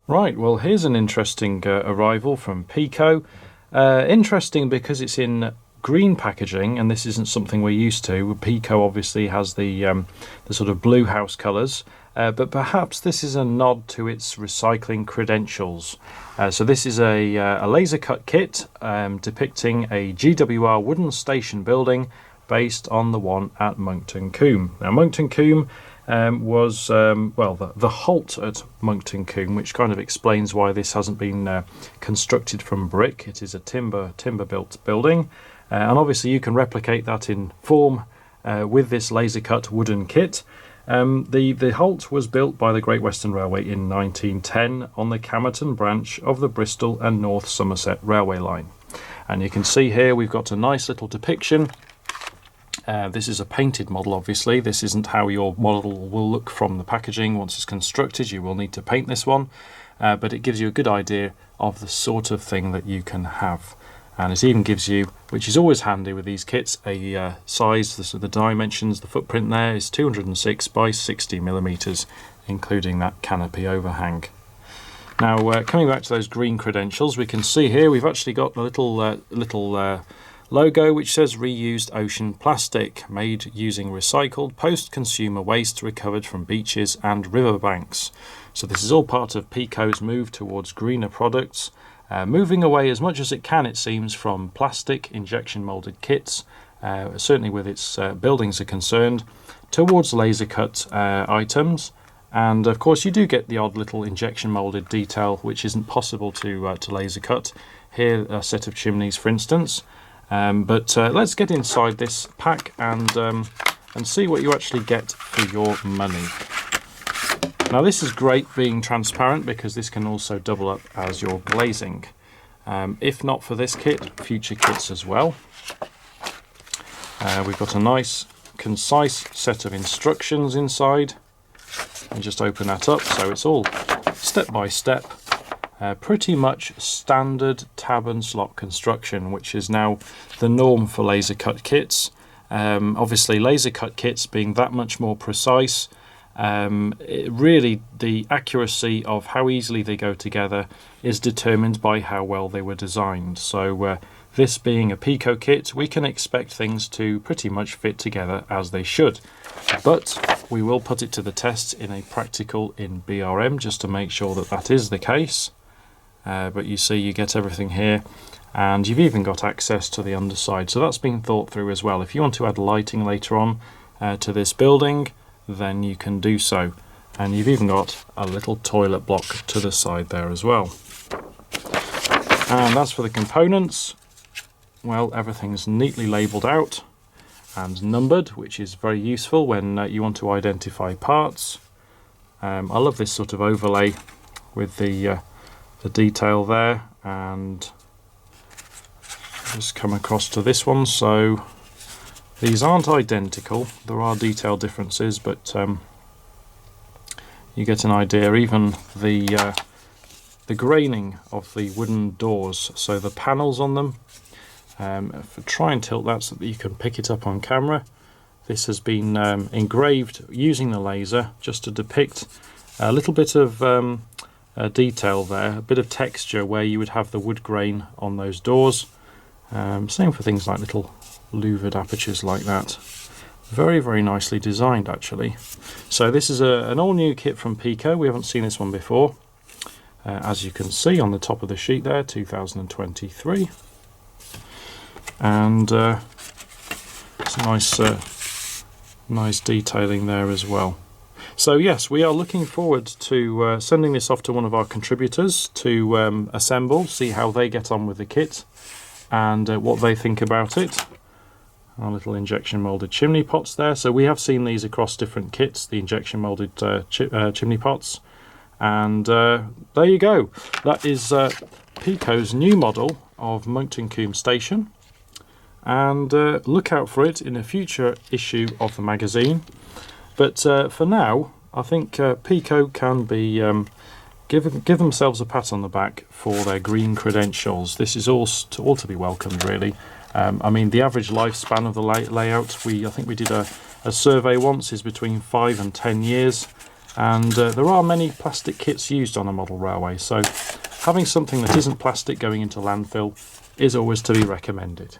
Right, well here's an interesting arrival from Peco. Interesting because it's in green packaging, and this isn't something we're used to. Peco obviously has the sort of blue house colours, but perhaps this is a nod to its recycling credentials. So this is a laser cut kit depicting a GWR wooden station building based on the one at Monkton Combe. Now Monkton Combe was the halt at Monkton Combe, which kind of explains why this hasn't been constructed from brick. It is a timber built building, and obviously you can replicate that in form with this laser cut wooden kit. The halt was built by the Great Western Railway in 1910 on the Camerton branch of the Bristol and North Somerset Railway line, and you can see here we've got a nice little depiction. This is a painted model, obviously. This isn't how your model will look from the packaging. Once it's constructed, you will need to paint this one, but it gives you a good idea of the sort of thing that you can have. And it even gives you, which is always handy with these kits, a size, the dimensions, the footprint there is 206 by 60 millimeters, including that canopy overhang. Now, coming back to those green credentials, we can see here we've actually got a little logo which says reused ocean plastic, made using recycled post-consumer waste recovered from beaches and riverbanks. So this is all part of Peco's move towards greener products, moving away as much as it can, it seems, from plastic injection molded kits, certainly with its buildings are concerned, towards laser cut items. And of course you do get the odd little injection molded detail which isn't possible to laser cut. Here a set of chimneys, for instance. But let's get inside this pack and see what you actually get for your money. Now this is great being transparent, because this can also double up as your glazing. If not for this kit, future kits as well. We've got a nice concise set of instructions inside, and just open that up, so it's all step by step. Pretty much standard tab and slot construction, which is now the norm for laser cut kits. Obviously laser cut kits being that much more precise, really the accuracy of how easily they go together is determined by how well they were designed. So this being a Peco kit, we can expect things to pretty much fit together as they should, but we will put it to the test in a practical in BRM just to make sure that that is the case. But you see you get everything here, and you've even got access to the underside, so that's been thought through as well. If you want to add lighting later on to this building, then you can do so, and you've even got a little toilet block to the side there as well. And as for the components, well, everything's neatly labelled out and numbered, which is very useful when you want to identify parts. I love this sort of overlay with the detail there, and just come across to this one. So these aren't identical, there are detail differences, but you get an idea. Even the graining of the wooden doors, so the panels on them, try and tilt that so that you can pick it up on camera. This has been engraved using the laser just to depict a little bit of detail there, a bit of texture where you would have the wood grain on those doors. Same for things like little louvered apertures like that. Very, very nicely designed actually. So this is an all new kit from Peco. We haven't seen this one before. As you can see on the top of the sheet there, 2023. And it's nice detailing there as well. So yes, we are looking forward to sending this off to one of our contributors to assemble, see how they get on with the kit and what they think about it. Our little injection moulded chimney pots there. So we have seen these across different kits, the injection moulded chimney pots. And there you go. That is Peco's new model of Monkton Combe Station. And look out for it in a future issue of the magazine. But for now, I think Peco can be give themselves a pat on the back for their green credentials. This is all to be welcomed, really. I mean, the average lifespan of the layout, I think we did a survey once, is between 5 and 10 years. and there are many plastic kits used on a model railway, so having something that isn't plastic going into landfill is always to be recommended.